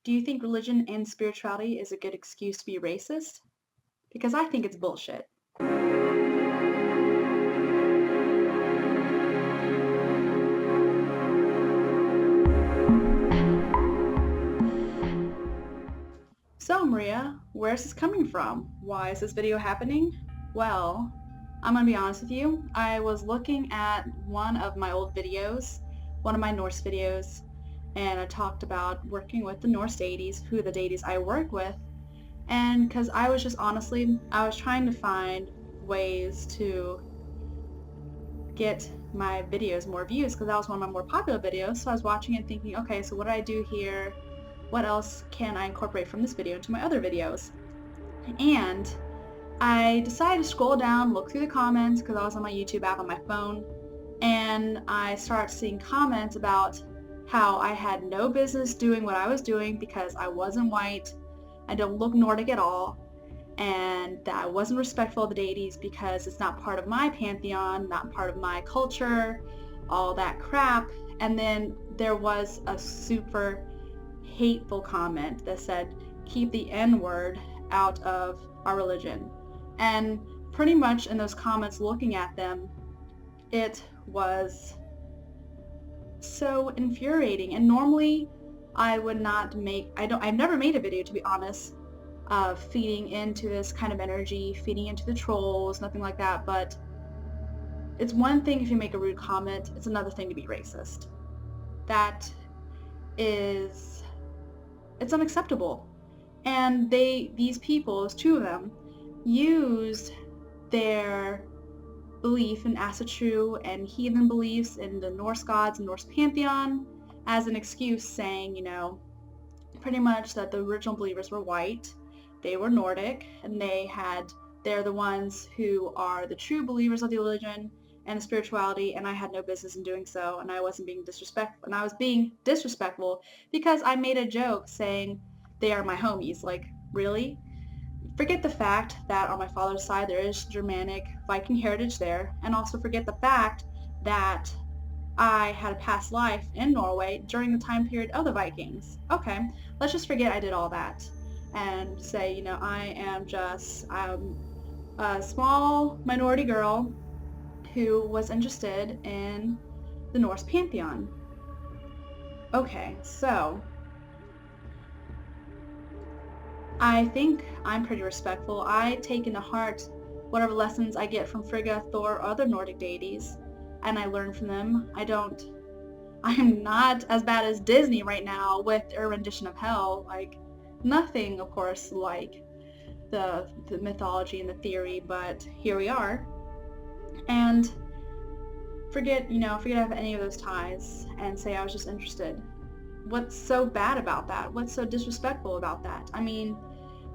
Do you think religion and spirituality is a good excuse to be racist? Because I think it's bullshit. So, Maria, where's this coming from? Why is this video happening? Well, I'm gonna be honest with you. I was looking at one of my old videos, one of my Norse videos, and I talked about working with the Norse deities, who are the deities I work with, and because I was just honestly, I was trying to find ways to get my videos more views because that was one of my more popular videos. So I was watching it thinking, okay, so what do I do here? What else can I incorporate from this video into my other videos? And I decided to scroll down, look through the comments because I was on my YouTube app on my phone, and I started seeing comments about how I had no business doing what I was doing because I wasn't white, I don't look Nordic at all, and that I wasn't respectful of the deities because it's not part of my pantheon, not part of my culture, all that crap. And then there was a super hateful comment that said, keep the N-word out of our religion. And pretty much in those comments, looking at them, it was so infuriating. And normally I would not make, I've never made a video, to be honest, of feeding into this kind of energy, feeding into the trolls, nothing like that, but it's one thing if you make a rude comment, it's another thing to be racist. That is, it's unacceptable. And these people, there's two of them, used their belief in Asatru and heathen beliefs in the Norse gods and Norse pantheon as an excuse, saying, pretty much that the original believers were white, they were Nordic, and they're the ones who are the true believers of the religion and the spirituality, and I had no business in doing so, and I wasn't being disrespectful, and I was being disrespectful because I made a joke saying they are my homies. Like, really? Forget the fact that on my father's side there is Germanic Viking heritage there, and also forget the fact that I had a past life in Norway during the time period of the Vikings. Okay, let's just forget I did all that and say, I'm a small minority girl who was interested in the Norse pantheon. Okay, so I think I'm pretty respectful. I take into heart whatever lessons I get from Frigga, Thor, or other Nordic deities, and I learn from them. I'm not as bad as Disney right now with their rendition of hell. Like, nothing, of course, like the mythology and the theory, but here we are. And forget I have any of those ties and say I was just interested. What's so bad about that? What's so disrespectful about that? I mean,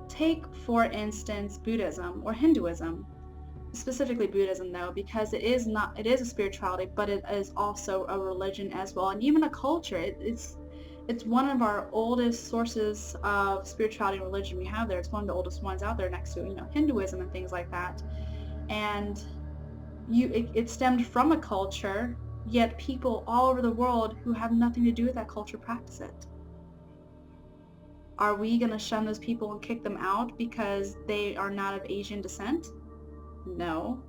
take, for instance, Buddhism or Hinduism. Specifically Buddhism, though, because it is a spirituality, but it is also a religion as well, and even a culture. It's one of our oldest sources of spirituality and religion we have there. It's one of the oldest ones out there next to Hinduism and things like that. And it stemmed from a culture, yet people all over the world who have nothing to do with that culture practice it. Are we going to shun those people and kick them out because they are not of Asian descent? No.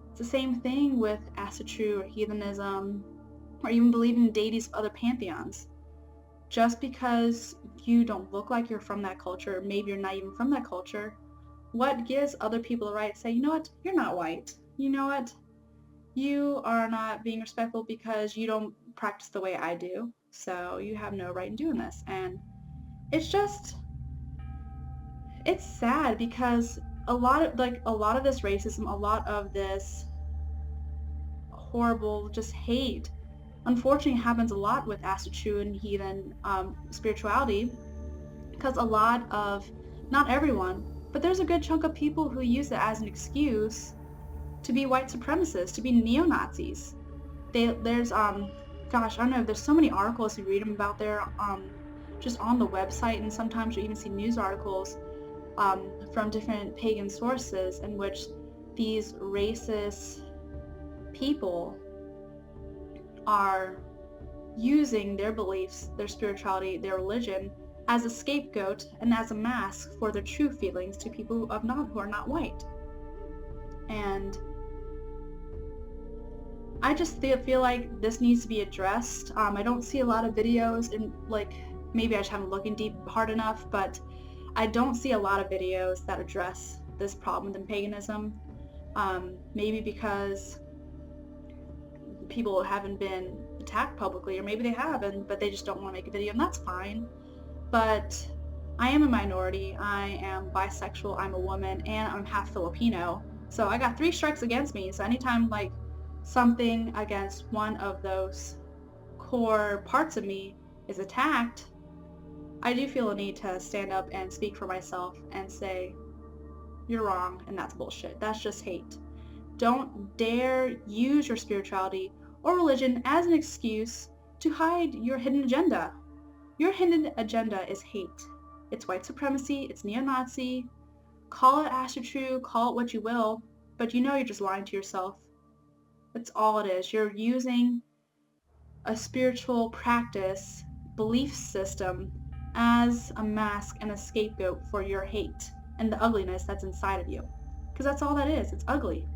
It's the same thing with Asatru or heathenism, or even believing in deities of other pantheons. Just because you don't look like you're from that culture, or maybe you're not even from that culture, what gives other people the right to say, you know what, you're not white. You know what, you are not being respectful because you don't practice the way I do, so you have no right in doing this. And it's sad because a lot of this racism, a lot of this horrible just hate, unfortunately happens a lot with Asatru and heathen spirituality, because not everyone, but there's a good chunk of people who use it as an excuse to be white supremacists, to be neo-Nazis. There's gosh, I don't know, there's so many articles you read them about there, just on the website, and sometimes you even see news articles from different pagan sources in which these racist people are using their beliefs, their spirituality, their religion as a scapegoat and as a mask for their true feelings to people who are not white. And I just feel like this needs to be addressed. I don't see a lot of videos, and like maybe I just haven't looking deep hard enough, but I don't see a lot of videos that address this problem in paganism. Maybe because people haven't been attacked publicly, or maybe they haven't, but they just don't want to make a video, and that's fine. But I am a minority. I am bisexual, I'm a woman, and I'm half Filipino. So I got 3 strikes against me. So anytime like something against one of those core parts of me is attacked, I do feel a need to stand up and speak for myself and say, you're wrong, and that's bullshit. That's just hate. Don't dare use your spirituality or religion as an excuse to hide your hidden agenda. Your hidden agenda is hate. It's white supremacy, it's neo-Nazi. Call it Asatru, call it what you will, but you know you're just lying to yourself. That's all it is. You're using a spiritual practice, belief system, as a mask and a scapegoat for your hate and the ugliness that's inside of you. Because that's all that is. It's ugly.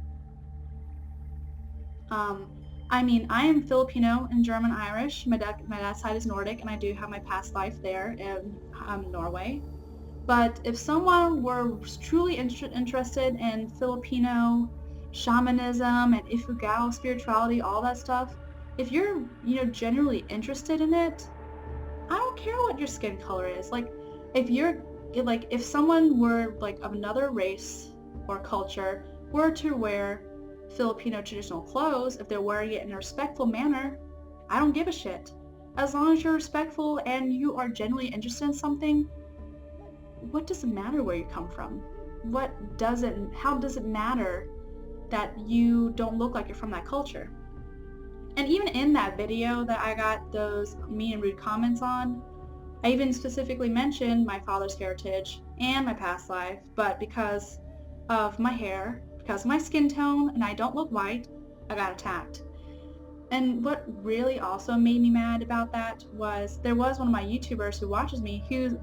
I mean, I am Filipino and German Irish. My dad's side is Nordic, and I do have my past life there in Norway. But if someone were truly interested in Filipino shamanism and Ifugao spirituality, all that stuff, if you're, genuinely interested in it, I don't care what your skin color is. Like, if someone were, like, of another race or culture were to wear Filipino traditional clothes, if they're wearing it in a respectful manner, I don't give a shit. As long as you're respectful and you are genuinely interested in something, what does it matter where you come from? How does it matter that you don't look like you're from that culture? And even in that video that I got those mean and rude comments on, I even specifically mentioned my father's heritage and my past life, but because of my hair, because of my skin tone, and I don't look white, I got attacked. And what really also made me mad about that was there was one of my YouTubers who watches me who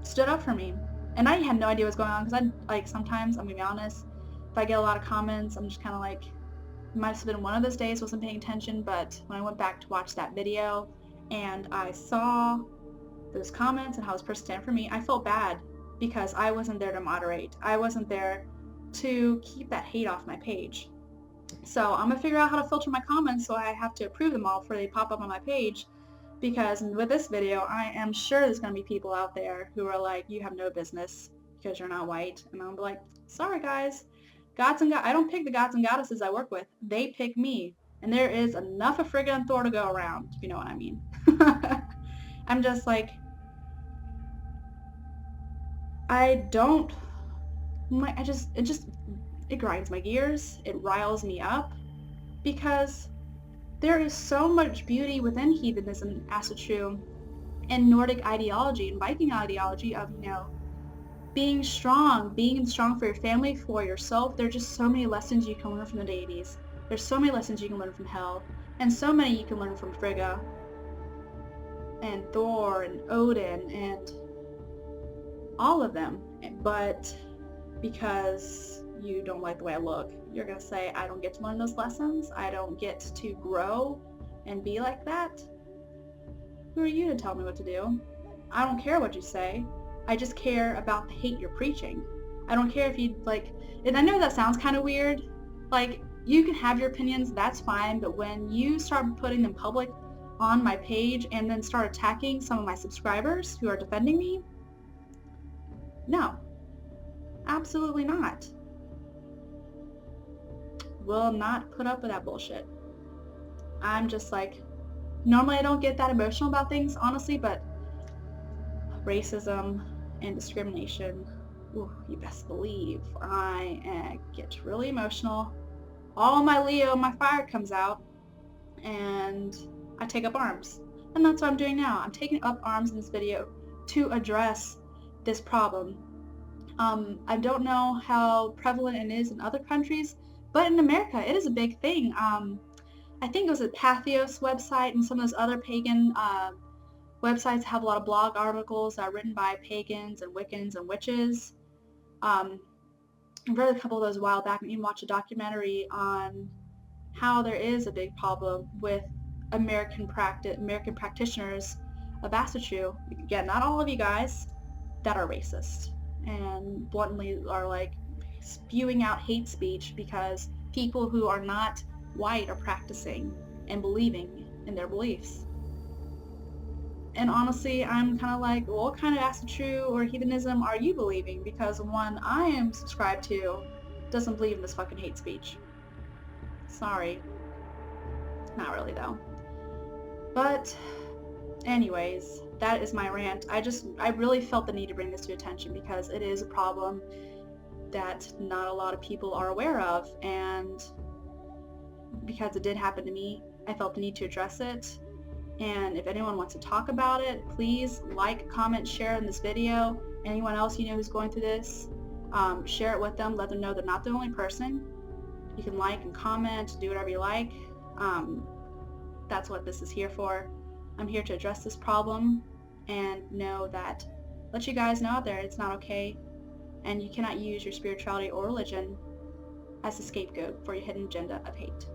stood up for me. And I had no idea what was going on, because sometimes, I'm going to be honest, if I get a lot of comments, I'm just kind of like, it might have been one of those days, wasn't paying attention, but when I went back to watch that video and I saw those comments and how this person stand for me, I felt bad because I wasn't there to moderate. I wasn't there to keep that hate off my page. So I'm gonna figure out how to filter my comments, so I have to approve them all before they pop up on my page, because with this video I am sure there's gonna be people out there who are like, you have no business because you're not white, and I'm like, sorry guys, I don't pick the gods and goddesses I work with, they pick me, and there is enough of friggin' Thor to go around, if you know what I mean. I'm just like, it grinds my gears, it riles me up, because there is so much beauty within heathenism, Asatru, and Nordic ideology and Viking ideology of, being strong for your family, for yourself. There are just so many lessons you can learn from the deities. There's so many lessons you can learn from Hel, and so many you can learn from Frigga, and Thor, and Odin, and all of them. But because you don't like the way I look, you're going to say, I don't get to learn those lessons, I don't get to grow and be like that. Who are you to tell me what to do? I don't care what you say. I just care about the hate you're preaching. I don't care if you, and I know that sounds kind of weird, you can have your opinions, that's fine, but when you start putting them public on my page and then start attacking some of my subscribers who are defending me, no. Absolutely not. Will not put up with that bullshit. I'm just like, normally I don't get that emotional about things, honestly, but racism and discrimination, ooh, you best believe I get really emotional. All my Leo, my fire comes out, and I take up arms. And that's what I'm doing now. I'm taking up arms in this video to address this problem. I don't know how prevalent it is in other countries, but in America it is a big thing. I think it was a Pathos website and some of those other pagan Websites have a lot of blog articles that are written by pagans and Wiccans and witches. I read a couple of those a while back and even watched a documentary on how there is a big problem with American practitioners of Asatru. Again, not all of you guys, that are racist and bluntly are like spewing out hate speech because people who are not white are practicing and believing in their beliefs. And honestly, I'm kind of like, well, what kind of Asatru or heathenism are you believing? Because the one I am subscribed to doesn't believe in this fucking hate speech. Sorry. Not really, though. But anyways, that is my rant. I really felt the need to bring this to attention because it is a problem that not a lot of people are aware of, and because it did happen to me, I felt the need to address it. And if anyone wants to talk about it, please like, comment, share in this video. Anyone else you know who's going through this, share it with them. Let them know they're not the only person. You can like and comment, do whatever you like. That's what this is here for. I'm here to address this problem and let you guys know out there it's not okay, and you cannot use your spirituality or religion as a scapegoat for your hidden agenda of hate.